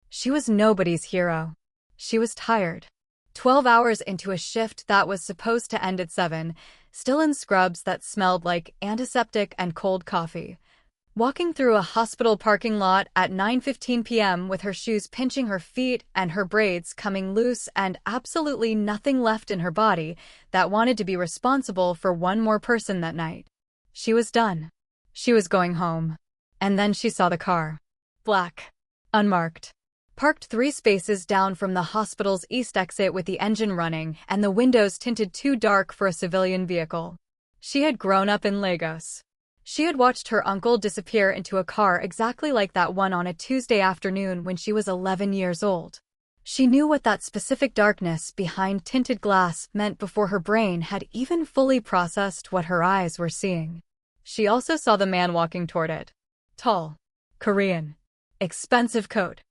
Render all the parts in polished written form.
She was nobody's hero. She was tired. 12 hours into a shift that was supposed to end at 7, still in scrubs that smelled like antiseptic and cold coffee. Walking through a hospital parking lot at 9:15 p.m. with her shoes pinching her feet and her braids coming loose and absolutely nothing left in her body that wanted to be responsible for one more person that night. She was done. She was going home. And then she saw the car. Black. Unmarked. Parked 3 spaces down from the hospital's east exit with the engine running and the windows tinted too dark for a civilian vehicle. She had grown up in Lagos. She had watched her uncle disappear into a car exactly like that one on a Tuesday afternoon when she was 11 years old. She knew what that specific darkness behind tinted glass meant before her brain had even fully processed what her eyes were seeing. She also saw the man walking toward it. Tall. Korean. Expensive coat.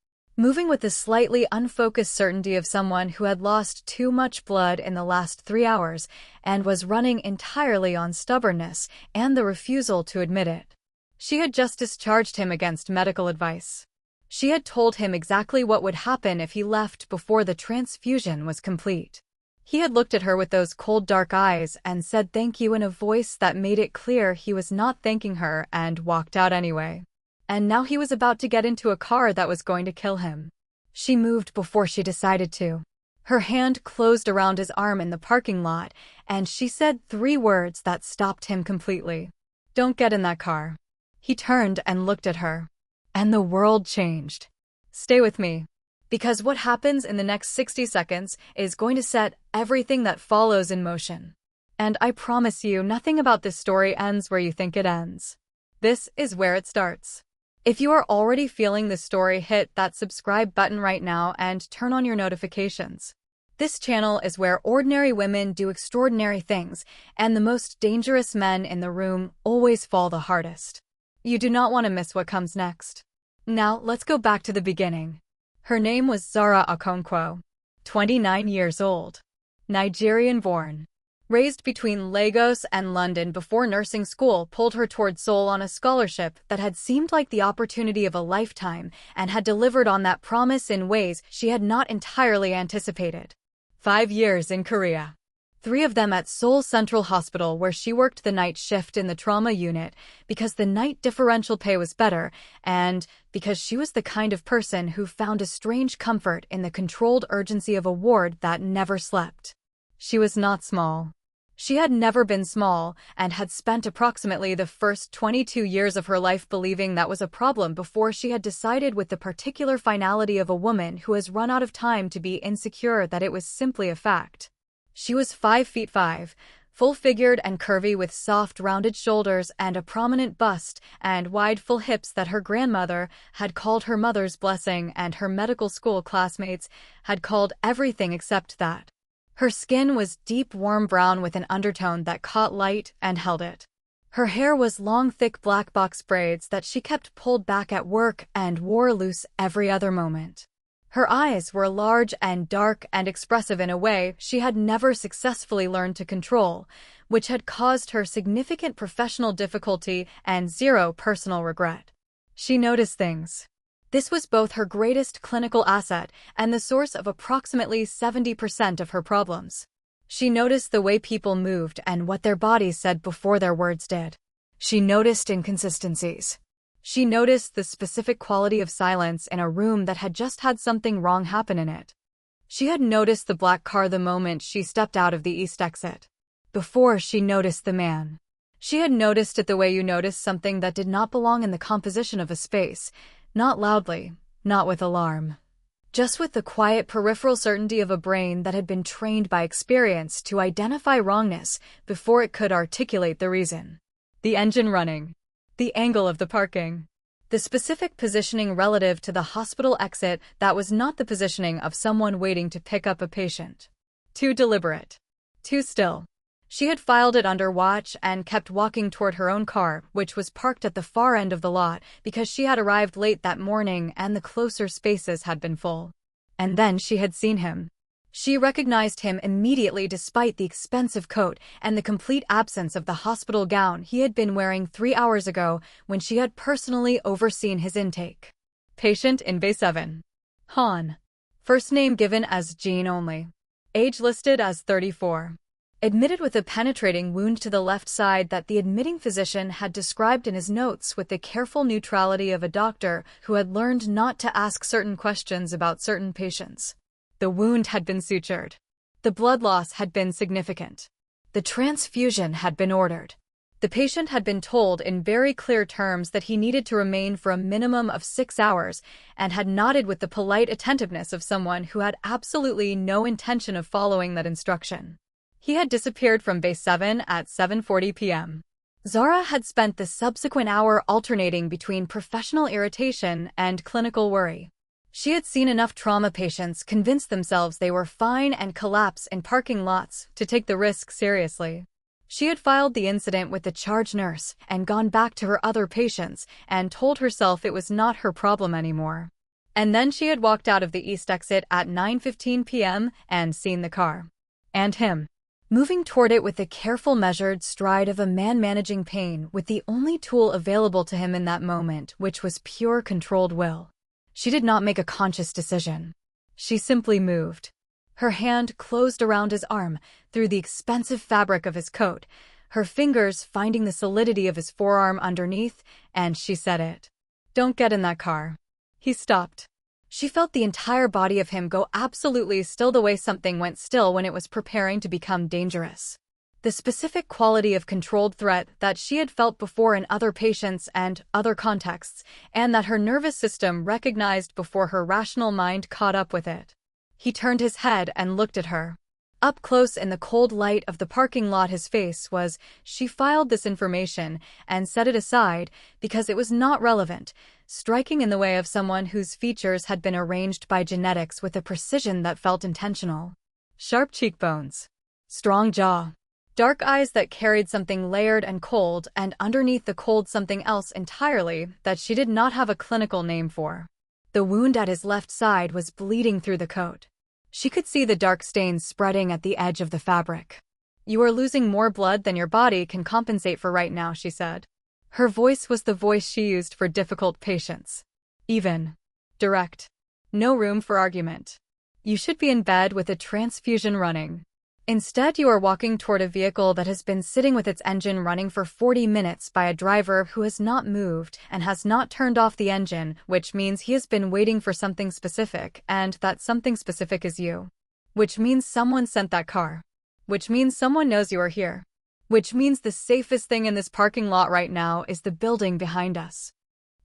Moving with the slightly unfocused certainty of someone who had lost too much blood in the last 3 hours and was running entirely on stubbornness and the refusal to admit it. She had just discharged him against medical advice. She had told him exactly what would happen if he left before the transfusion was complete. He had looked at her with those cold dark eyes and said thank you in a voice that made it clear he was not thanking her and walked out anyway. And now he was about to get into a car that was going to kill him. She moved before she decided to. Her hand closed around his arm in the parking lot, and she said 3 words that stopped him completely. Don't get in that car. He turned and looked at her. And the world changed. Stay with me. Because what happens in the next 60 seconds is going to set everything that follows in motion. And I promise you, nothing about this story ends where you think it ends. This is where it starts. If you are already feeling the story, hit that subscribe button right now and turn on your notifications. This channel is where ordinary women do extraordinary things, and the most dangerous men in the room always fall the hardest. You do not want to miss what comes next. Now, let's go back to the beginning. Her name was Zara Okonkwo, 29 years old. Nigerian born. Raised between Lagos and London before nursing school pulled her toward Seoul on a scholarship that had seemed like the opportunity of a lifetime and had delivered on that promise in ways she had not entirely anticipated. 5 years in Korea. 3 of them at Seoul Central Hospital, where she worked the night shift in the trauma unit because the night differential pay was better and because she was the kind of person who found a strange comfort in the controlled urgency of a ward that never slept. She was not small. She had never been small and had spent approximately the first 22 years of her life believing that was a problem before she had decided with the particular finality of a woman who has run out of time to be insecure that it was simply a fact. She was 5 feet 5, full-figured and curvy with soft rounded shoulders and a prominent bust and wide full hips that her grandmother had called her mother's blessing and her medical school classmates had called everything except that. Her skin was deep warm brown with an undertone that caught light and held it. Her hair was long thick black box braids that she kept pulled back at work and wore loose every other moment. Her eyes were large and dark and expressive in a way she had never successfully learned to control, which had caused her significant professional difficulty and 0 personal regret. She noticed things. This was both her greatest clinical asset and the source of approximately 70% of her problems. She noticed the way people moved and what their bodies said before their words did. She noticed inconsistencies. She noticed the specific quality of silence in a room that had just had something wrong happen in it. She had noticed the black car the moment she stepped out of the east exit. Before she noticed the man. She had noticed it the way you notice something that did not belong in the composition of a space. Not loudly, not with alarm. Just with the quiet peripheral certainty of a brain that had been trained by experience to identify wrongness before it could articulate the reason. The engine running. The angle of the parking. The specific positioning relative to the hospital exit that was not the positioning of someone waiting to pick up a patient. Too deliberate. Too still. She had filed it under watch and kept walking toward her own car, which was parked at the far end of the lot because she had arrived late that morning and the closer spaces had been full. And then she had seen him. She recognized him immediately despite the expensive coat and the complete absence of the hospital gown he had been wearing 3 hours ago when she had personally overseen his intake. Patient in Bay 7. Han. First name given as Jean only. Age listed as 34. Admitted with a penetrating wound to the left side that the admitting physician had described in his notes with the careful neutrality of a doctor who had learned not to ask certain questions about certain patients. The wound had been sutured. The blood loss had been significant. The transfusion had been ordered. The patient had been told in very clear terms that he needed to remain for a minimum of 6 hours and had nodded with the polite attentiveness of someone who had absolutely no intention of following that instruction. He had disappeared from Base 7 at 7:40 p.m. Zara had spent the subsequent hour alternating between professional irritation and clinical worry. She had seen enough trauma patients convince themselves they were fine and collapse in parking lots to take the risk seriously. She had filed the incident with the charge nurse and gone back to her other patients and told herself it was not her problem anymore. And then she had walked out of the east exit at 9:15 p.m. and seen the car. And him. Moving toward it with the careful measured stride of a man managing pain with the only tool available to him in that moment, which was pure controlled will. She did not make a conscious decision. She simply moved. Her hand closed around his arm through the expensive fabric of his coat, her fingers finding the solidity of his forearm underneath, and she said it. "Don't get in that car." He stopped. She felt the entire body of him go absolutely still the way something went still when it was preparing to become dangerous. The specific quality of controlled threat that she had felt before in other patients and other contexts, and that her nervous system recognized before her rational mind caught up with it. He turned his head and looked at her. Up close in the cold light of the parking lot his face was, she filed this information and set it aside because it was not relevant, striking in the way of someone whose features had been arranged by genetics with a precision that felt intentional. Sharp cheekbones. Strong jaw. Dark eyes that carried something layered and cold, and underneath the cold something else entirely that she did not have a clinical name for. The wound at his left side was bleeding through the coat. She could see the dark stains spreading at the edge of the fabric. "You are losing more blood than your body can compensate for right now," she said. Her voice was the voice she used for difficult patients. Even. Direct. No room for argument. "You should be in bed with a transfusion running. Instead, you are walking toward a vehicle that has been sitting with its engine running for 40 minutes by a driver who has not moved and has not turned off the engine, which means he has been waiting for something specific, and that something specific is you. Which means someone sent that car. Which means someone knows you are here. Which means the safest thing in this parking lot right now is the building behind us."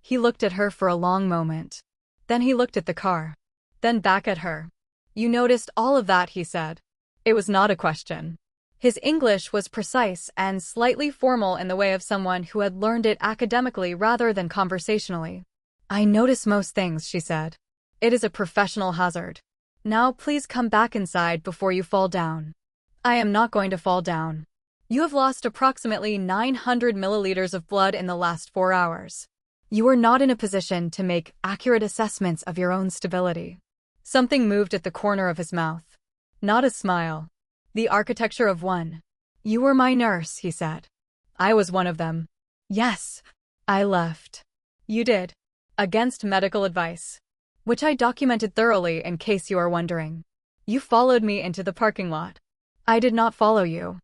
He looked at her for a long moment. Then he looked at the car. Then back at her. "You noticed all of that," he said. It was not a question. His English was precise and slightly formal in the way of someone who had learned it academically rather than conversationally. "I notice most things," she said. "It is a professional hazard. Now please come back inside before you fall down." "I am not going to fall down. You have lost approximately 900 milliliters of blood in the last 4 hours. You are not in a position to make accurate assessments of your own stability." Something moved at the corner of his mouth. Not a smile. The architecture of one. "You were my nurse," he said. "I was one of them." "Yes. I left." "You did. Against medical advice. Which I documented thoroughly in case you are wondering. You followed me into the parking lot." "I did not follow you.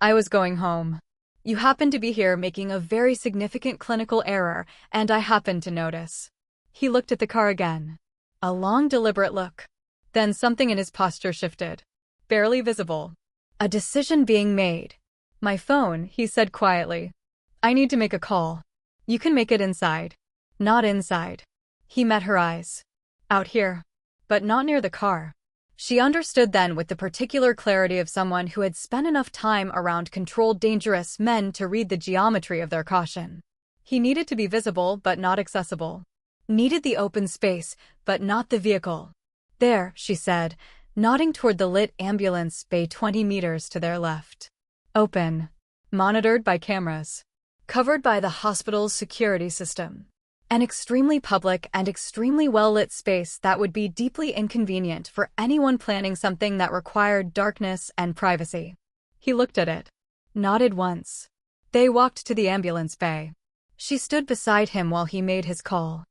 I was going home. You happened to be here making a very significant clinical error, and I happened to notice." He looked at the car again. A long, deliberate look. Then something in his posture shifted. Barely visible. A decision being made. "My phone," he said quietly. "I need to make a call. You can make it inside." "Not inside." He met her eyes. "Out here. But not near the car." She understood then with the particular clarity of someone who had spent enough time around controlled dangerous men to read the geometry of their caution. He needed to be visible but not accessible. Needed the open space, but not the vehicle. "There," she said, nodding toward the lit ambulance bay 20 meters to their left. Open. Monitored by cameras. Covered by the hospital's security system. An extremely public and extremely well-lit space that would be deeply inconvenient for anyone planning something that required darkness and privacy. He looked at it. Nodded once. They walked to the ambulance bay. She stood beside him while he made his call.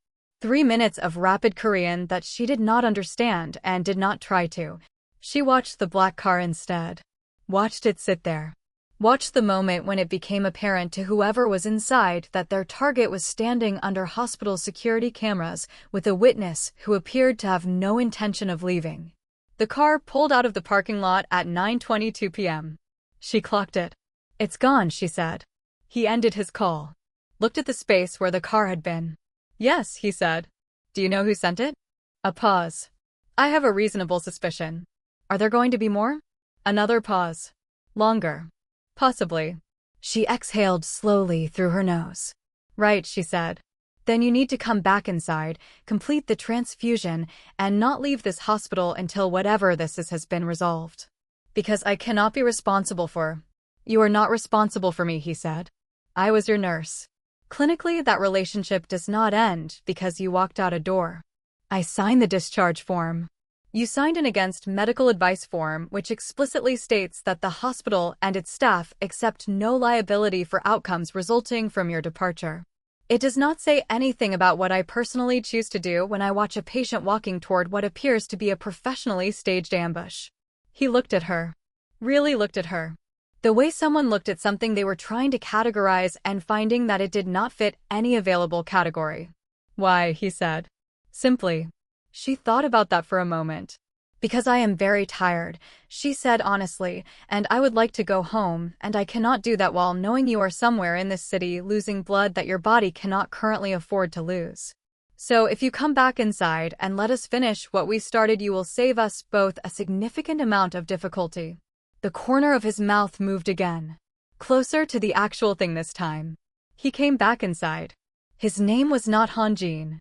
3 minutes of rapid Korean that she did not understand and did not try to. She watched the black car instead. Watched it sit there. Watched the moment when it became apparent to whoever was inside that their target was standing under hospital security cameras with a witness who appeared to have no intention of leaving. The car pulled out of the parking lot at 9:22 p.m. She clocked it. "It's gone," she said. He ended his call. Looked at the space where the car had been. "Yes," he said. "Do you know who sent it?" A pause. "I have a reasonable suspicion." "Are there going to be more?" Another pause. "Longer." "Possibly." She exhaled slowly through her nose. "Right," she said. "Then you need to come back inside, complete the transfusion, and not leave this hospital until whatever this is has been resolved. Because I cannot be responsible for—" "You are not responsible for me," he said. "I was your nurse. Clinically, that relationship does not end because you walked out a door. I signed the discharge form." "You signed an against medical advice form which explicitly states that the hospital and its staff accept no liability for outcomes resulting from your departure. It does not say anything about what I personally choose to do when I watch a patient walking toward what appears to be a professionally staged ambush." He looked at her. Really looked at her. The way someone looked at something they were trying to categorize and finding that it did not fit any available category. "Why?" he said. Simply. She thought about that for a moment. "Because I am very tired," she said honestly, "and I would like to go home, and I cannot do that while knowing you are somewhere in this city losing blood that your body cannot currently afford to lose. So if you come back inside and let us finish what we started, you will save us both a significant amount of difficulty." The corner of his mouth moved again. Closer to the actual thing this time. He came back inside. His name was not Hanjin.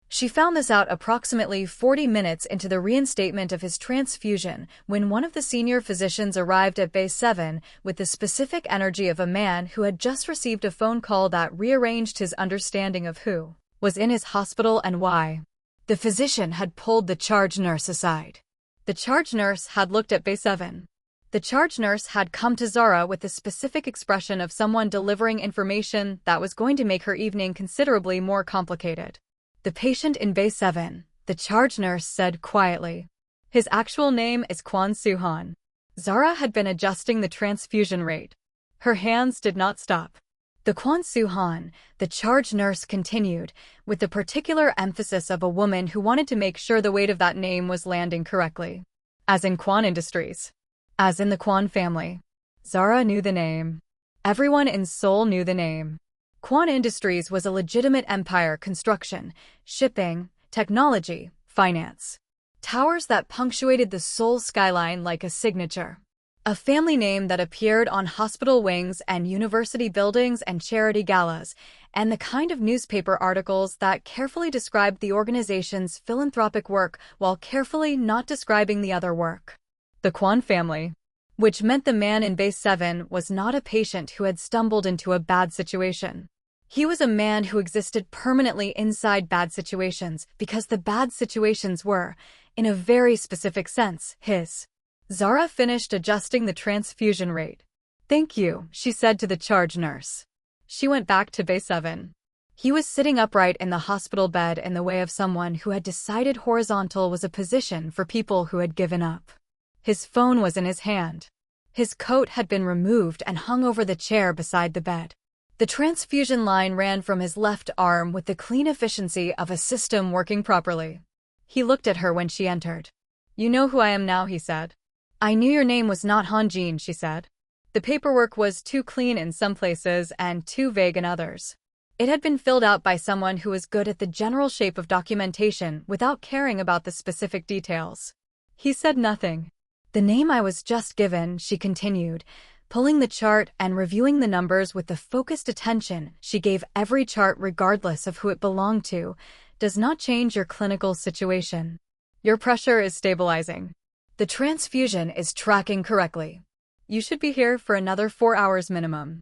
She found this out approximately 40 minutes into the reinstatement of his transfusion when one of the senior physicians arrived at Bay 7 with the specific energy of a man who had just received a phone call that rearranged his understanding of who was in his hospital and why. The physician had pulled the charge nurse aside. The charge nurse had looked at Bay 7. The charge nurse had come to Zara with the specific expression of someone delivering information that was going to make her evening considerably more complicated. "The patient in Bay 7, the charge nurse said quietly. "His actual name is Kwon Soo-Han." Zara had been adjusting the transfusion rate. Her hands did not stop. "The Kwon Soo-Han," the charge nurse continued, with the particular emphasis of a woman who wanted to make sure the weight of that name was landing correctly. "As in Kwon Industries. As in the Kwon family." Zara knew the name. Everyone in Seoul knew the name. Kwon Industries was a legitimate empire: construction, shipping, technology, finance. Towers that punctuated the Seoul skyline like a signature. A family name that appeared on hospital wings and university buildings and charity galas, and the kind of newspaper articles that carefully described the organization's philanthropic work while carefully not describing the other work. The Kwon family. Which meant the man in Base 7 was not a patient who had stumbled into a bad situation. He was a man who existed permanently inside bad situations because the bad situations were, in a very specific sense, his. Zara finished adjusting the transfusion rate. "Thank you," she said to the charge nurse. She went back to Base 7. He was sitting upright in the hospital bed in the way of someone who had decided horizontal was a position for people who had given up. His phone was in his hand. His coat had been removed and hung over the chair beside the bed. The transfusion line ran from his left arm with the clean efficiency of a system working properly. He looked at her when she entered. "You know who I am now," he said. "I knew your name was not Hanjin," she said. The paperwork was too clean in some places and too vague in others. It had been filled out by someone who was good at the general shape of documentation without caring about the specific details. He said nothing. "The name I was just given," she continued, pulling the chart and reviewing the numbers with the focused attention she gave every chart regardless of who it belonged to, "does not change your clinical situation. Your pressure is stabilizing. The transfusion is tracking correctly. You should be here for another 4 hours minimum."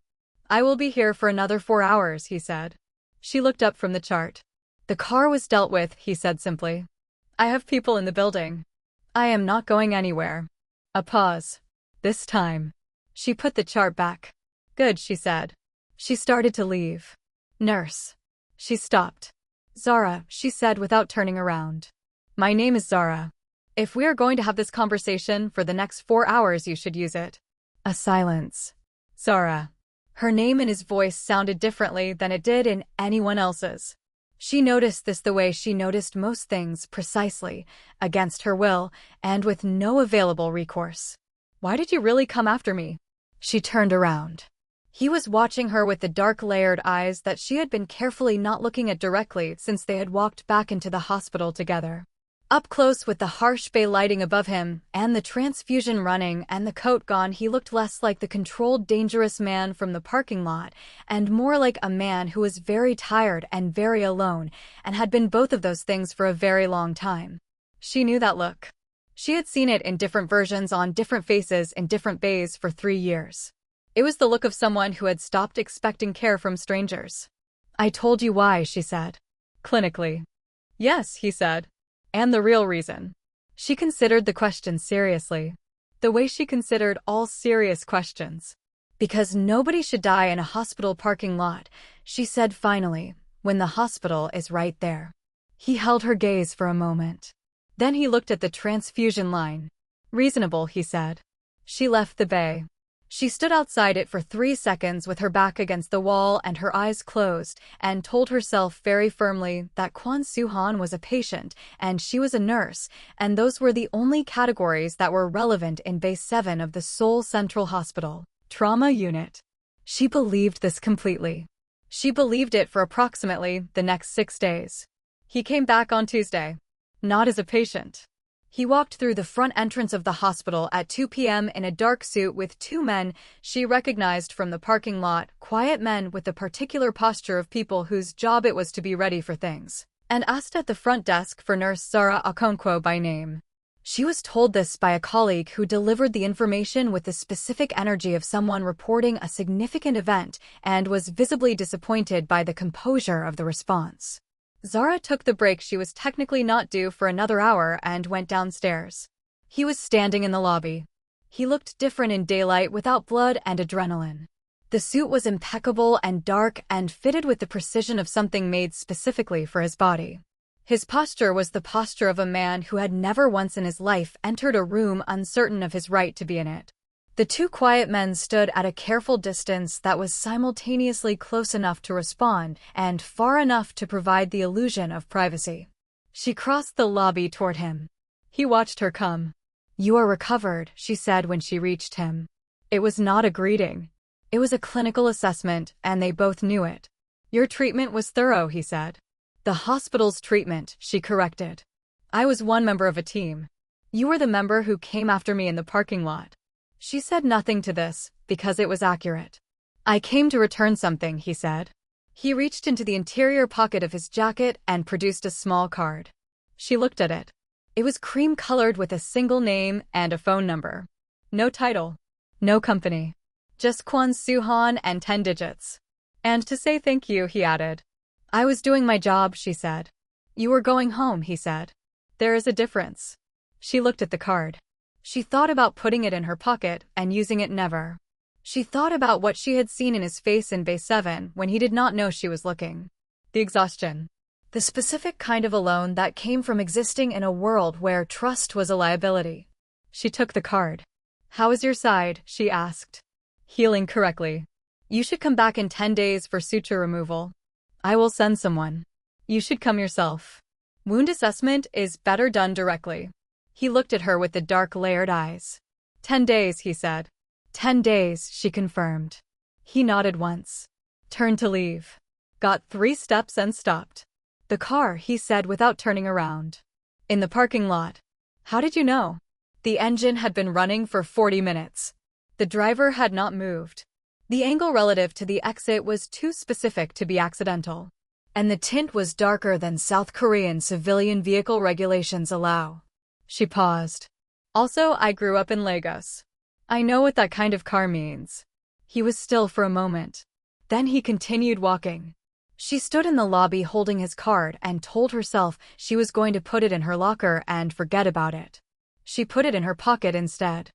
"I will be here for another 4 hours," he said. She looked up from the chart. "The car was dealt with," he said simply. "I have people in the building. I am not going anywhere." A pause. "This time." She put the chart back. "Good," she said. She started to leave. "Nurse." She stopped. Zara, she said without turning around. My name is Zara. If we are going to have this conversation for the next 4 hours, you should use it. A silence. Zara. Her name and his voice sounded differently than it did in anyone else's. She noticed this the way she noticed most things, precisely, against her will, and with no available recourse. Why did you really come after me? She turned around. He was watching her with the dark layered eyes that she had been carefully not looking at directly since they had walked back into the hospital together. Up close with the harsh bay lighting above him, and the transfusion running and the coat gone, he looked less like the controlled, dangerous man from the parking lot, and more like a man who was very tired and very alone, and had been both of those things for a very long time. She knew that look. She had seen it in different versions on different faces in different bays for 3 years. It was the look of someone who had stopped expecting care from strangers. I told you why, she said. Clinically. Yes, he said. And the real reason. She considered the question seriously. The way she considered all serious questions. Because nobody should die in a hospital parking lot, she said finally, when the hospital is right there. He held her gaze for a moment. Then he looked at the transfusion line. Reasonable, he said. She left the bay. She stood outside it for 3 seconds with her back against the wall and her eyes closed, and told herself very firmly that Kwon Soo-Han was a patient and she was a nurse, and those were the only categories that were relevant in Bay 7 of the Seoul Central Hospital Trauma Unit. She believed this completely. She believed it for approximately the next 6 days. He came back on Tuesday. Not as a patient. He walked through the front entrance of the hospital at 2 p.m. in a dark suit with 2 men she recognized from the parking lot, quiet men with the particular posture of people whose job it was to be ready for things, and asked at the front desk for nurse Zara Okonkwo by name. She was told this by a colleague who delivered the information with the specific energy of someone reporting a significant event and was visibly disappointed by the composure of the response. Zara took the break she was technically not due for another hour and went downstairs. He was standing in the lobby. He looked different in daylight without blood and adrenaline. The suit was impeccable and dark and fitted with the precision of something made specifically for his body. His posture was the posture of a man who had never once in his life entered a room uncertain of his right to be in it. The 2 quiet men stood at a careful distance that was simultaneously close enough to respond and far enough to provide the illusion of privacy. She crossed the lobby toward him. He watched her come. You are recovered, she said when she reached him. It was not a greeting. It was a clinical assessment, and they both knew it. Your treatment was thorough, he said. The hospital's treatment, she corrected. I was one member of a team. You were the member who came after me in the parking lot. She said nothing to this, because it was accurate. I came to return something, he said. He reached into the interior pocket of his jacket and produced a small card. She looked at it. It was cream-colored with a single name and a phone number. No title. No company. Just Kwon Soo-Han and 10 digits. And to say thank you, he added. I was doing my job, she said. You were going home, he said. There is a difference. She looked at the card. She thought about putting it in her pocket and using it never. She thought about what she had seen in his face in Bay 7 when he did not know she was looking. The exhaustion. The specific kind of alone that came from existing in a world where trust was a liability. She took the card. How is your side? She asked. Healing correctly. You should come back in 10 days for suture removal. I will send someone. You should come yourself. Wound assessment is better done directly. He looked at her with the dark layered eyes. 10 days, he said. 10 days, she confirmed. He nodded once. Turned to leave. Got 3 steps and stopped. The car, he said without turning around. In the parking lot. How did you know? The engine had been running for 40 minutes. The driver had not moved. The angle relative to the exit was too specific to be accidental. And the tint was darker than South Korean civilian vehicle regulations allow. She paused. Also, I grew up in Lagos. I know what that kind of car means. He was still for a moment. Then he continued walking. She stood in the lobby holding his card and told herself she was going to put it in her locker and forget about it. She put it in her pocket instead.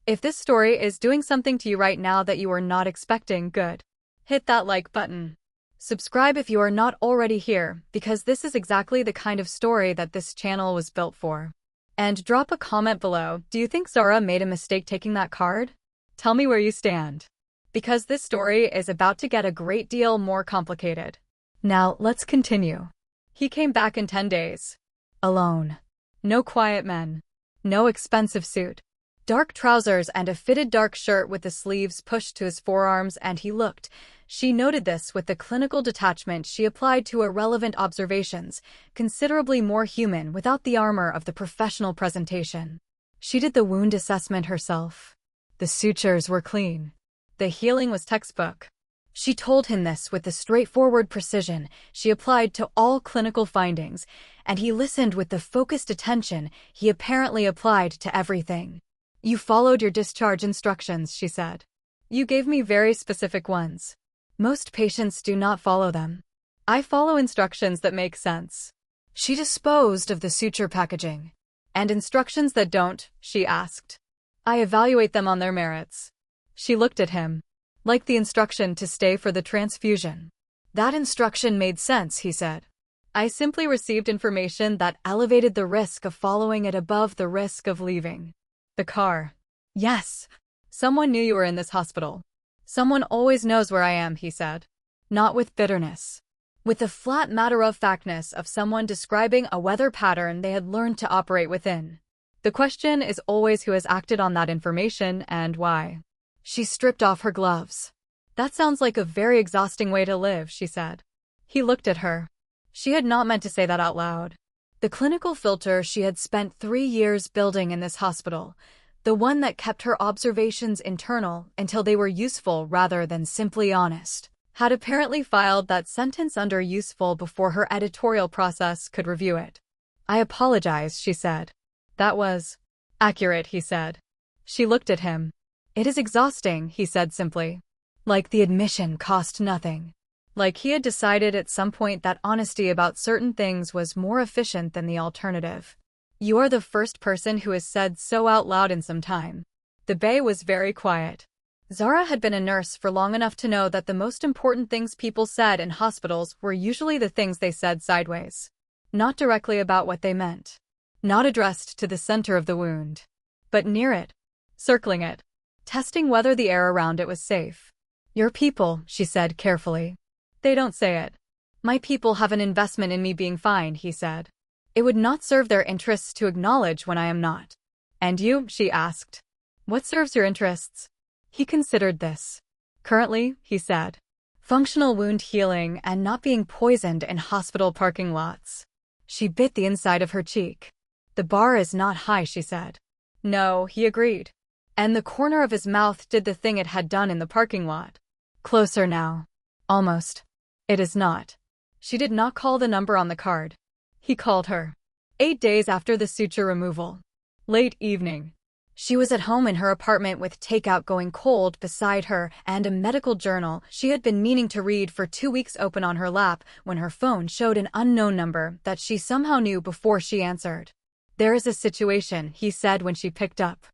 If this story is doing something to you right now that you were not expecting, good. Hit that like button. Subscribe if you are not already here, because this is exactly the kind of story that this channel was built for. And drop a comment below. Do you think Zara made a mistake taking that card? Tell me where you stand. Because this story is about to get a great deal more complicated. Now, let's continue. He came back in 10 days. Alone. No quiet men. No expensive suit. Dark trousers and a fitted dark shirt with the sleeves pushed to his forearms, and he looked. She noted this with the clinical detachment she applied to irrelevant observations, considerably more human without the armor of the professional presentation. She did the wound assessment herself. The sutures were clean. The healing was textbook. She told him this with the straightforward precision she applied to all clinical findings, and he listened with the focused attention he apparently applied to everything. You followed your discharge instructions, she said. You gave me very specific ones. Most patients do not follow them. I follow instructions that make sense. She disposed of the suture packaging. And instructions that don't, she asked. I evaluate them on their merits. She looked at him. Like the instruction to stay for the transfusion. That instruction made sense, he said. I simply received information that elevated the risk of following it above the risk of leaving. The car. Yes. Someone knew you were in this hospital. Someone always knows where I am, he said. Not with bitterness. With the flat matter-of-factness of someone describing a weather pattern they had learned to operate within. The question is always who has acted on that information and why. She stripped off her gloves. That sounds like a very exhausting way to live, she said. He looked at her. She had not meant to say that out loud. The clinical filter she had spent 3 years building in this hospital, the one that kept her observations internal until they were useful rather than simply honest, had apparently filed that sentence under useful before her editorial process could review it. I apologize, she said. That was accurate, he said. She looked at him. It is exhausting, he said simply. Like the admission cost nothing. Like he had decided at some point that honesty about certain things was more efficient than the alternative. You are the first person who has said so out loud in some time. The bay was very quiet. Zara had been a nurse for long enough to know that the most important things people said in hospitals were usually the things they said sideways. Not directly about what they meant. Not addressed to the center of the wound. But near it. Circling it. Testing whether the air around it was safe. Your people, she said carefully. They don't say it. My people have an investment in me being fine, he said. It would not serve their interests to acknowledge when I am not. And you, she asked. What serves your interests? He considered this. Currently, he said. Functional wound healing and not being poisoned in hospital parking lots. She bit the inside of her cheek. The bar is not high, she said. No, he agreed. And the corner of his mouth did the thing it had done in the parking lot. Closer now. Almost. It is not. She did not call the number on the card. He called her. 8 days after the suture removal. Late evening. She was at home in her apartment with takeout going cold beside her and a medical journal she had been meaning to read for 2 weeks open on her lap when her phone showed an unknown number that she somehow knew before she answered. There is a situation, he said when she picked up.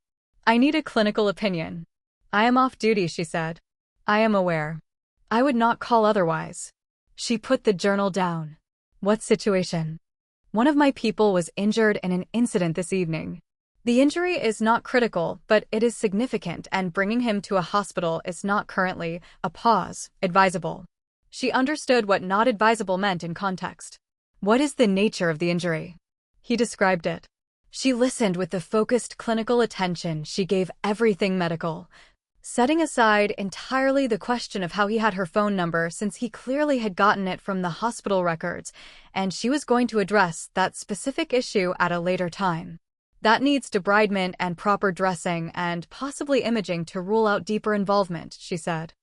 I need a clinical opinion. I am off duty, she said. I am aware. I would not call otherwise. She put the journal down. What situation? One of my people was injured in an incident this evening. The injury is not critical, but it is significant, and bringing him to a hospital is not currently, a pause, advisable. She understood what not advisable meant in context. What is the nature of the injury? He described it. She listened with the focused clinical attention she gave everything medical, setting aside entirely the question of how he had her phone number since he clearly had gotten it from the hospital records, and she was going to address that specific issue at a later time. That needs debridement and proper dressing and possibly imaging to rule out deeper involvement, she said.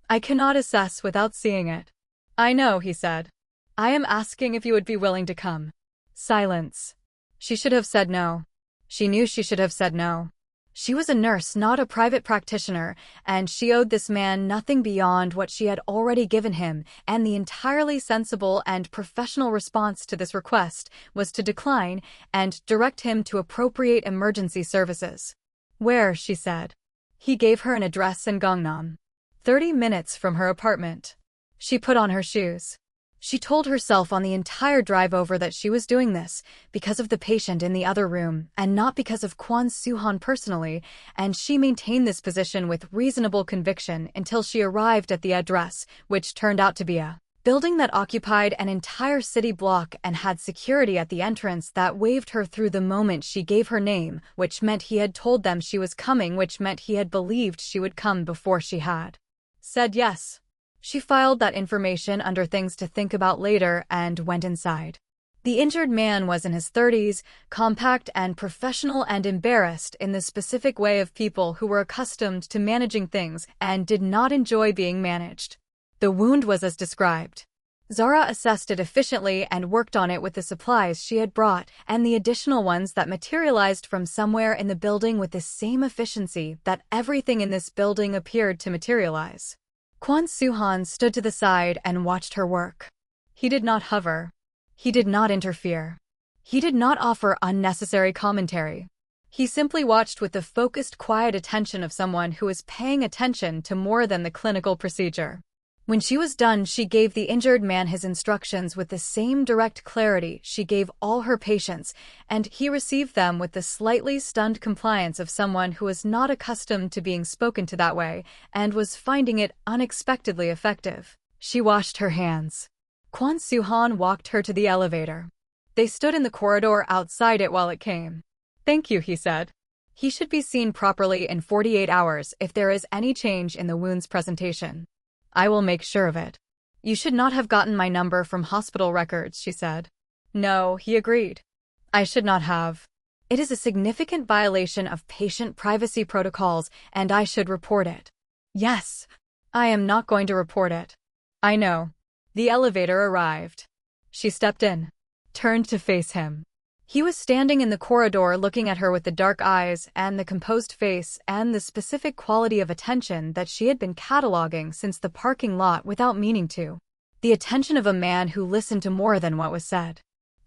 I cannot assess without seeing it. I know, he said. I am asking if you would be willing to come. Silence. She should have said no. She knew she should have said no. She was a nurse, not a private practitioner, and she owed this man nothing beyond what she had already given him, and the entirely sensible and professional response to this request was to decline and direct him to appropriate emergency services. Where, she said. He gave her an address in Gangnam. 30 minutes from her apartment. She put on her shoes. She told herself on the entire drive over that she was doing this because of the patient in the other room and not because of Kwon Soo-Han personally, and she maintained this position with reasonable conviction until she arrived at the address, which turned out to be a building that occupied an entire city block and had security at the entrance that waved her through the moment she gave her name, which meant he had told them she was coming, which meant he had believed she would come before she had said yes. She filed that information under things to think about later and went inside. The injured man was in his 30s, compact and professional and embarrassed in the specific way of people who were accustomed to managing things and did not enjoy being managed. The wound was as described. Zara assessed it efficiently and worked on it with the supplies she had brought and the additional ones that materialized from somewhere in the building with the same efficiency that everything in this building appeared to materialize. Kwon Soo-Han stood to the side and watched her work. He did not hover. He did not interfere. He did not offer unnecessary commentary. He simply watched with the focused, quiet attention of someone who is paying attention to more than the clinical procedure. When she was done, she gave the injured man his instructions with the same direct clarity she gave all her patients, and he received them with the slightly stunned compliance of someone who was not accustomed to being spoken to that way and was finding it unexpectedly effective. She washed her hands. Kwon Soo-Han walked her to the elevator. They stood in the corridor outside it while it came. "Thank you," he said. "He should be seen properly in 48 hours if there is any change in the wound's presentation. I will make sure of it." "You should not have gotten my number from hospital records," she said. "No," he agreed. "I should not have. It is a significant violation of patient privacy protocols, and I should report it." "Yes. I am not going to report it." "I know." The elevator arrived. She stepped in, turned to face him. He was standing in the corridor looking at her with the dark eyes and the composed face and the specific quality of attention that she had been cataloging since the parking lot without meaning to. The attention of a man who listened to more than what was said,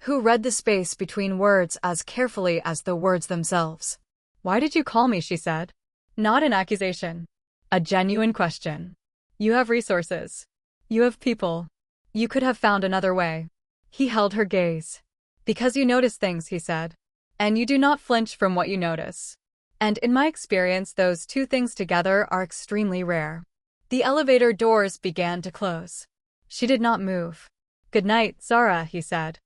who read the space between words as carefully as the words themselves. "Why did you call me?" she said. Not an accusation. A genuine question. "You have resources. You have people. You could have found another way." He held her gaze. "Because you notice things," he said. "And you do not flinch from what you notice. And in my experience, those two things together are extremely rare." The elevator doors began to close. She did not move. "Good night, Zara," he said.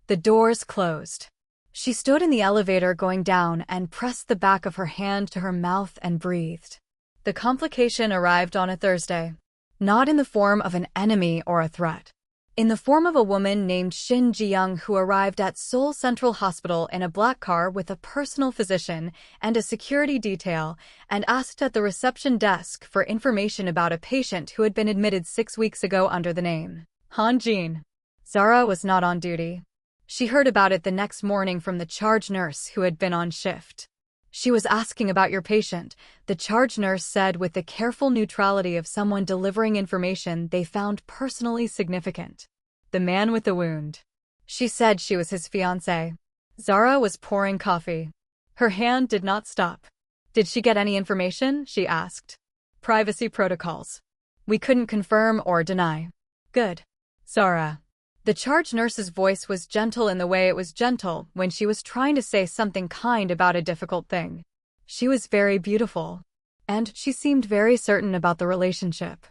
The doors closed. She stood in the elevator going down and pressed the back of her hand to her mouth and breathed. The complication arrived on a Thursday. Not in the form of an enemy or a threat. In the form of a woman named Shin Ji-young who arrived at Seoul Central Hospital in a black car with a personal physician and a security detail and asked at the reception desk for information about a patient who had been admitted 6 weeks ago under the name Han Jin. Zara was not on duty. She heard about it the next morning from the charge nurse who had been on shift. "She was asking about your patient," the charge nurse said with the careful neutrality of someone delivering information they found personally significant. "The man with the wound." She said she was his fiancé. Zara was pouring coffee. Her hand did not stop. "Did she get any information?" she asked. "Privacy protocols. We couldn't confirm or deny." "Good. Zara." The charge nurse's voice was gentle in the way it was gentle when she was trying to say something kind about a difficult thing. She was very beautiful. And she seemed very certain about the relationship.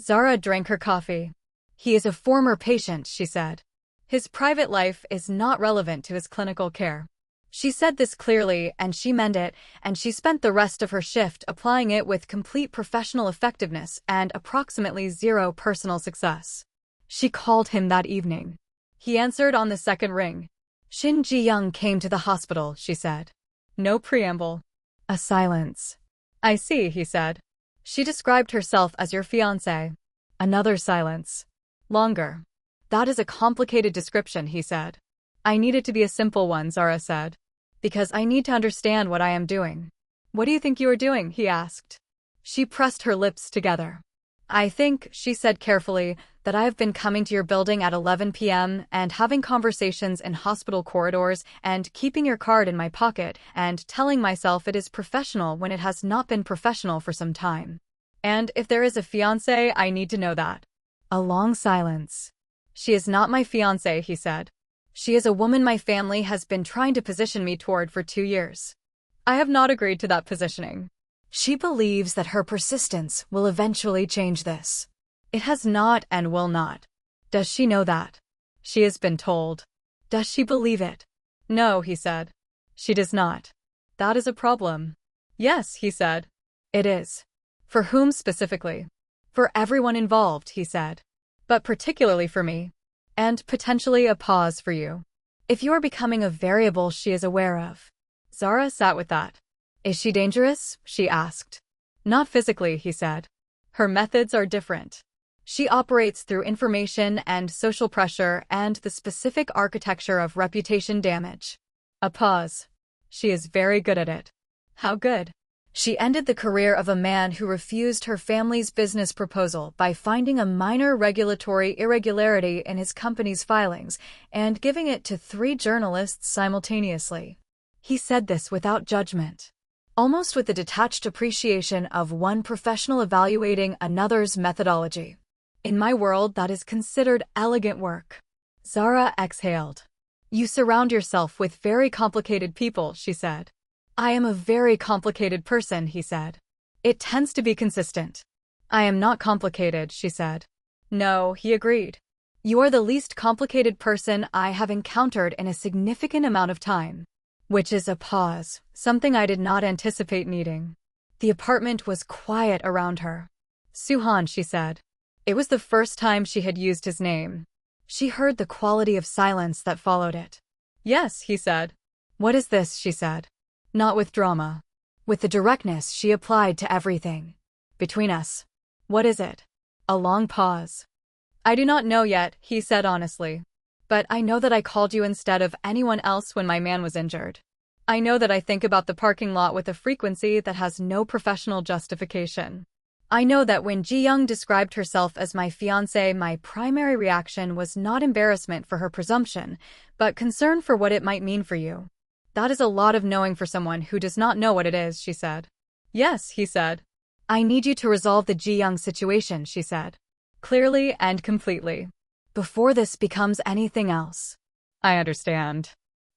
Zara drank her coffee. "He is a former patient," she said. "His private life is not relevant to his clinical care." She said this clearly, and she meant it, and she spent the rest of her shift applying it with complete professional effectiveness and approximately zero personal success. She called him that evening. He answered on the second ring. "Shin Ji-young came to the hospital," she said. No preamble. A silence. "I see," he said. "She described herself as your fiancé." Another silence. Longer. "That is a complicated description," he said. "I need it to be a simple one," Zara said. "Because I need to understand what I am doing." "What do you think you are doing?" he asked. She pressed her lips together. "I think," she said carefully, "that I have been coming to your building at 11 p.m. and having conversations in hospital corridors and keeping your card in my pocket and telling myself it is professional when it has not been professional for some time. And if there is a fiancé, I need to know that." A long silence. She is not my fiancé, he said. She is a woman my family has been trying to position me toward for 2 years. I have not agreed to that positioning. She believes that her persistence will eventually change this. It has not and will not. Does she know that? She has been told. Does she believe it? No, he said. She does not. That is a problem. Yes, he said. It is. For whom specifically? For everyone involved, he said. But particularly for me. And potentially a pause for you. If you are becoming a variable she is aware of. Zara sat with that. Is she dangerous? She asked. Not physically, he said. Her methods are different. She operates through information and social pressure and the specific architecture of reputation damage. A pause. She is very good at it. How good? She ended the career of a man who refused her family's business proposal by finding a minor regulatory irregularity in his company's filings and giving it to 3 journalists simultaneously. He said this without judgment, almost with the detached appreciation of one professional evaluating another's methodology. In my world, that is considered elegant work. Zara exhaled. You surround yourself with very complicated people, she said. I am a very complicated person, he said. It tends to be consistent. I am not complicated, she said. No, he agreed. You are the least complicated person I have encountered in a significant amount of time. Which is a pause, something I did not anticipate needing. The apartment was quiet around her. Soo-Han, she said. It was the first time she had used his name. She heard the quality of silence that followed it. Yes, he said. What is this, she said. Not with drama. With the directness she applied to everything. Between us. What is it? A long pause. I do not know yet, he said honestly. But I know that I called you instead of anyone else when my man was injured. I know that I think about the parking lot with a frequency that has no professional justification. I know that when Ji-young described herself as my fiancé, my primary reaction was not embarrassment for her presumption, but concern for what it might mean for you. That is a lot of knowing for someone who does not know what it is, she said. Yes, he said. I need you to resolve the Ji-young situation, she said. Clearly and completely. Before this becomes anything else. I understand.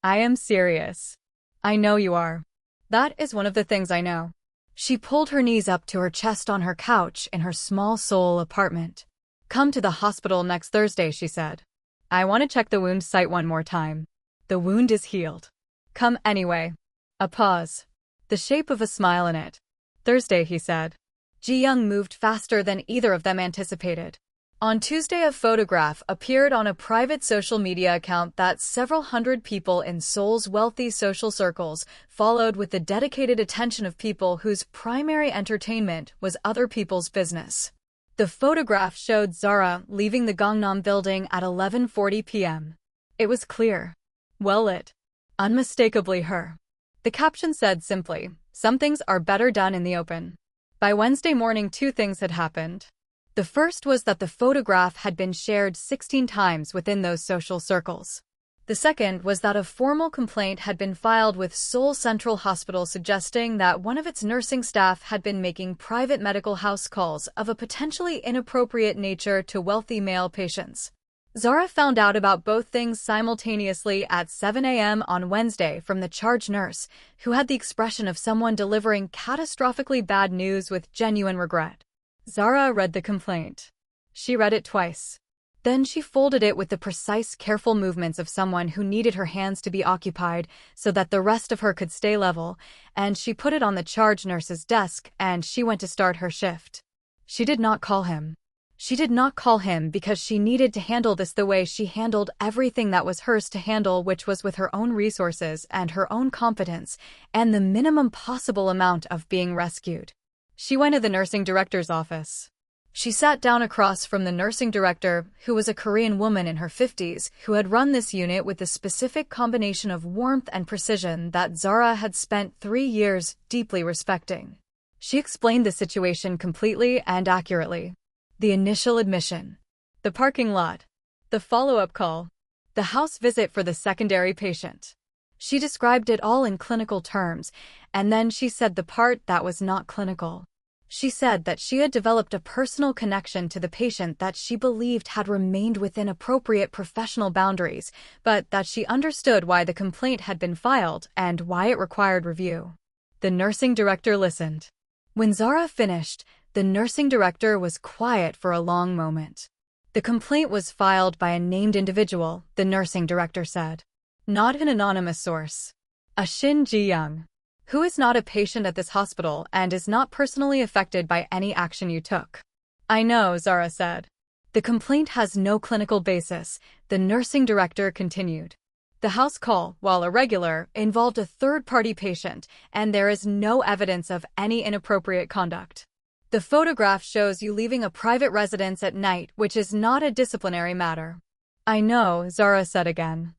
I am serious. I know you are. That is one of the things I know. She pulled her knees up to her chest on her couch in her small Seoul apartment. Come to the hospital next Thursday, she said. I want to check the wound site one more time. The wound is healed. Come anyway. A pause. The shape of a smile in it. Thursday, he said. Ji-young moved faster than either of them anticipated. On Tuesday, a photograph appeared on a private social media account that several hundred people in Seoul's wealthy social circles followed with the dedicated attention of people whose primary entertainment was other people's business. The photograph showed Zara leaving the Gangnam building at 11:40 p.m. It was clear. Well lit. Unmistakably her. The caption said simply, "Some things are better done in the open." By Wednesday morning, 2 things had happened. The first was that the photograph had been shared 16 times within those social circles. The second was that a formal complaint had been filed with Seoul Central Hospital suggesting that one of its nursing staff had been making private medical house calls of a potentially inappropriate nature to wealthy male patients. Zara found out about both things simultaneously at 7 a.m. on Wednesday from the charge nurse, who had the expression of someone delivering catastrophically bad news with genuine regret. Zara read the complaint. She read it twice. Then she folded it with the precise, careful movements of someone who needed her hands to be occupied so that the rest of her could stay level, and she put it on the charge nurse's desk and she went to start her shift. She did not call him. She did not call him because she needed to handle this the way she handled everything that was hers to handle, which was with her own resources and her own competence and the minimum possible amount of being rescued. She went to the nursing director's office. She sat down across from the nursing director, who was a Korean woman in her 50s, who had run this unit with the specific combination of warmth and precision that Zara had spent 3 years deeply respecting. She explained the situation completely and accurately. The initial admission. The parking lot. The follow-up call. The house visit for the secondary patient. She described it all in clinical terms, and then she said the part that was not clinical. She said that she had developed a personal connection to the patient that she believed had remained within appropriate professional boundaries, but that she understood why the complaint had been filed and why it required review. The nursing director listened. When Zara finished, the nursing director was quiet for a long moment. The complaint was filed by a named individual, the nursing director said. Not an anonymous source. A Shin Ji-young, who is not a patient at this hospital and is not personally affected by any action you took. I know, Zara said. The complaint has no clinical basis, the nursing director continued. The house call, while irregular, involved a third-party patient, and there is no evidence of any inappropriate conduct. The photograph shows you leaving a private residence at night, which is not a disciplinary matter. I know, Zara said again.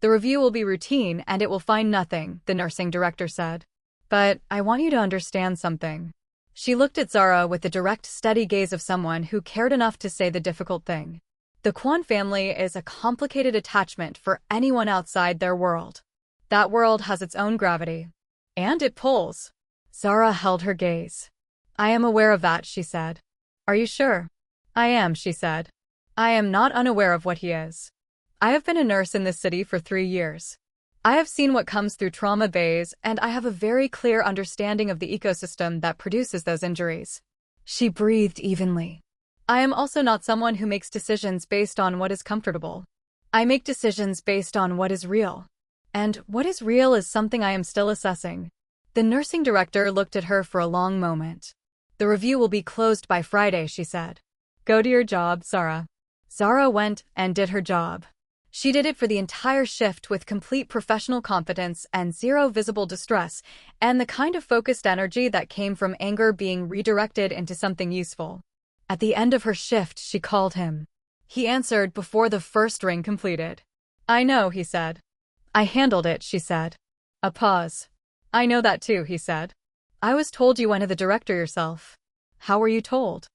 The review will be routine and it will find nothing, the nursing director said. But I want you to understand something. She looked at Zara with the direct, steady gaze of someone who cared enough to say the difficult thing. The Kwon family is a complicated attachment for anyone outside their world. That world has its own gravity. And it pulls. Zara held her gaze. I am aware of that, she said. Are you sure? I am, she said. I am not unaware of what he is. I have been a nurse in this city for 3 years. I have seen what comes through trauma bays, and I have a very clear understanding of the ecosystem that produces those injuries. She breathed evenly. I am also not someone who makes decisions based on what is comfortable. I make decisions based on what is real. And what is real is something I am still assessing. The nursing director looked at her for a long moment. The review will be closed by Friday, she said. Go to your job, Zara. Zara went and did her job. She did it for the entire shift with complete professional competence and zero visible distress, and the kind of focused energy that came from anger being redirected into something useful. At the end of her shift, she called him. He answered before the first ring completed. I know, he said. I handled it, she said. A pause. I know that too, he said. I was told you went to the director yourself. How were you told?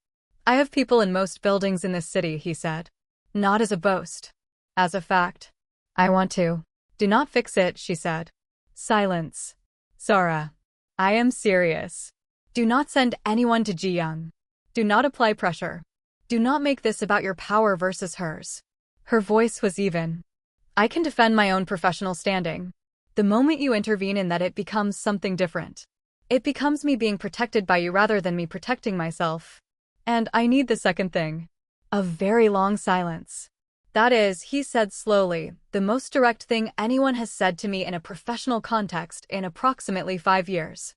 I have people in most buildings in this city, he said. Not as a boast. As a fact. I want to. Do not fix it, she said. Silence. Zara. I am serious. Do not send anyone to Ji-young. Do not apply pressure. Do not make this about your power versus hers. Her voice was even. I can defend my own professional standing. The moment you intervene in that, it becomes something different. It becomes me being protected by you rather than me protecting myself. And I need the second thing. A very long silence. That is, he said slowly, the most direct thing anyone has said to me in a professional context in approximately 5 years.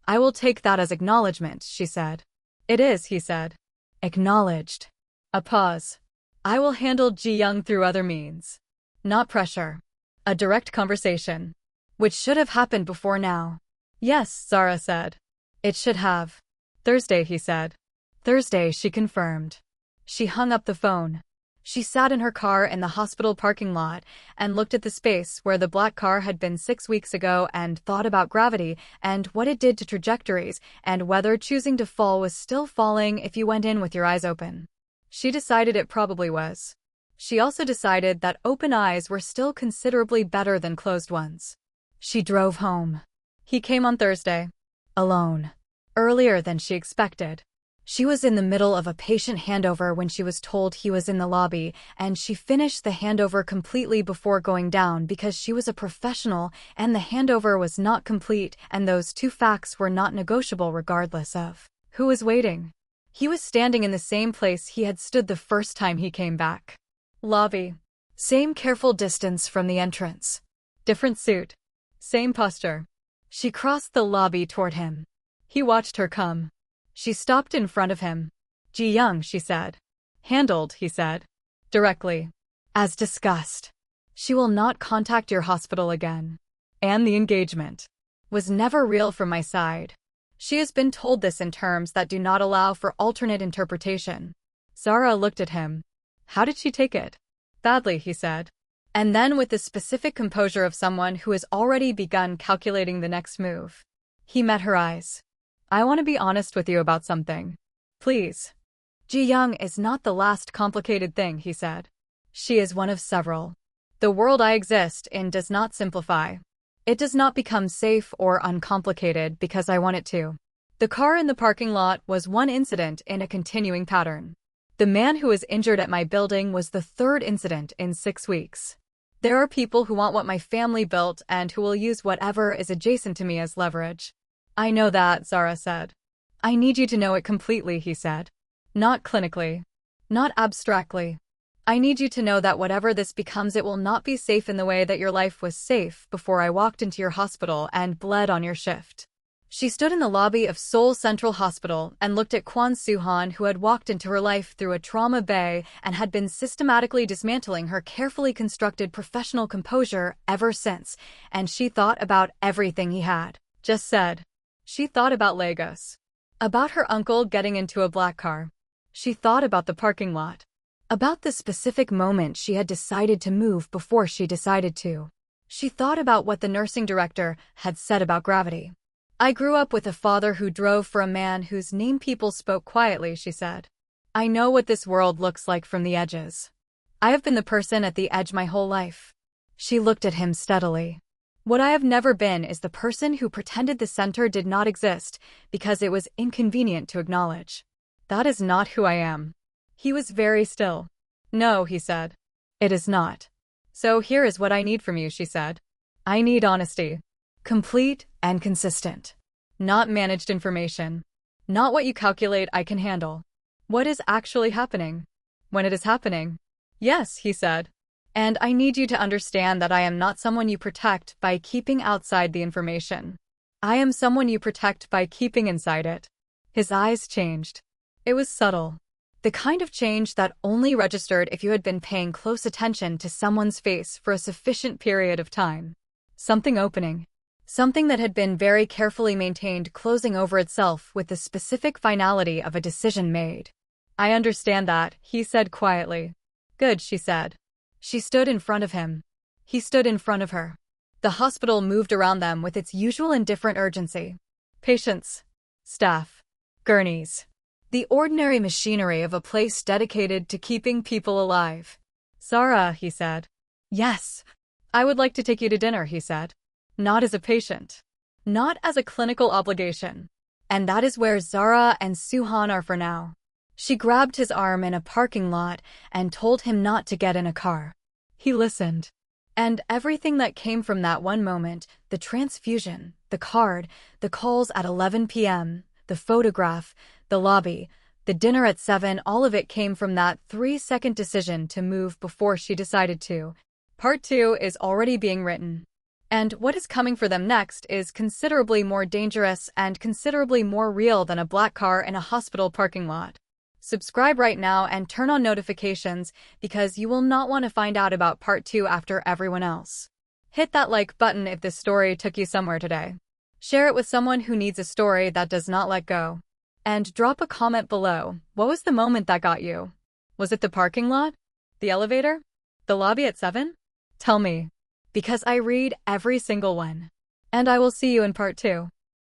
I will take that as acknowledgement, she said. It is, he said. Acknowledged. A pause. I will handle Ji-young through other means. Not pressure. A direct conversation. Which should have happened before now. Yes, Zara said. It should have. Thursday, he said. Thursday, she confirmed. She hung up the phone. She sat in her car in the hospital parking lot and looked at the space where the black car had been 6 weeks ago and thought about gravity and what it did to trajectories and whether choosing to fall was still falling if you went in with your eyes open. She decided it probably was. She also decided that open eyes were still considerably better than closed ones. She drove home. He came on Thursday. Alone. Earlier than she expected. She was in the middle of a patient handover when she was told he was in the lobby, and she finished the handover completely before going down because she was a professional and the handover was not complete, and those 2 facts were not negotiable regardless of who was waiting. He was standing in the same place he had stood the first time he came back. Lobby. Same careful distance from the entrance. Different suit. Same posture. She crossed the lobby toward him. He watched her come. She stopped in front of him. Ji-young, she said. Handled, he said. Directly. As discussed. She will not contact your hospital again. And the engagement was never real from my side. She has been told this in terms that do not allow for alternate interpretation. Zara looked at him. How did she take it? Badly, he said. And then with the specific composure of someone who has already begun calculating the next move. He met her eyes. I want to be honest with you about something. Please. Ji-young is not the last complicated thing, he said. She is one of several. The world I exist in does not simplify. It does not become safe or uncomplicated because I want it to. The car in the parking lot was one incident in a continuing pattern. The man who was injured at my building was the third incident in 6 weeks. There are people who want what my family built and who will use whatever is adjacent to me as leverage. I know that, Zara said. I need you to know it completely, he said. Not clinically. Not abstractly. I need you to know that whatever this becomes, it will not be safe in the way that your life was safe before I walked into your hospital and bled on your shift. She stood in the lobby of Seoul Central Hospital and looked at Kwon Soo-Han, who had walked into her life through a trauma bay and had been systematically dismantling her carefully constructed professional composure ever since, and she thought about everything he had just said. She thought about Lagos. About her uncle getting into a black car. She thought about the parking lot. About the specific moment she had decided to move before she decided to. She thought about what the nursing director had said about gravity. I grew up with a father who drove for a man whose name people spoke quietly, she said. I know what this world looks like from the edges. I have been the person at the edge my whole life. She looked at him steadily. What I have never been is the person who pretended the center did not exist because it was inconvenient to acknowledge. That is not who I am. He was very still. No, he said. It is not. So here is what I need from you, she said. I need honesty. Complete and consistent. Not managed information. Not what you calculate I can handle. What is actually happening? When it is happening. Yes, he said. And I need you to understand that I am not someone you protect by keeping outside the information. I am someone you protect by keeping inside it. His eyes changed. It was subtle. The kind of change that only registered if you had been paying close attention to someone's face for a sufficient period of time. Something opening. Something that had been very carefully maintained, closing over itself with the specific finality of a decision made. I understand that, he said quietly. Good, she said. She stood in front of him. He stood in front of her. The hospital moved around them with its usual indifferent urgency. Patients. Staff. Gurneys. The ordinary machinery of a place dedicated to keeping people alive. Zara, he said. Yes. I would like to take you to dinner, he said. Not as a patient. Not as a clinical obligation. And that is where Zara and Soo-Han are for now. She grabbed his arm in a parking lot and told him not to get in a car. He listened. And everything that came from that one moment, the transfusion, the card, the calls at 11 p.m., the photograph, the lobby, the dinner at 7, all of it came from that 3-second decision to move before she decided to. Part 2 is already being written. And what is coming for them next is considerably more dangerous and considerably more real than a black car in a hospital parking lot. Subscribe right now and turn on notifications because you will not want to find out about part 2 after everyone else. Hit that like button if this story took you somewhere today. Share it with someone who needs a story that does not let go. And drop a comment below. What was the moment that got you? Was it the parking lot? The elevator? The lobby at 7? Tell me. Because I read every single one. And I will see you in part 2.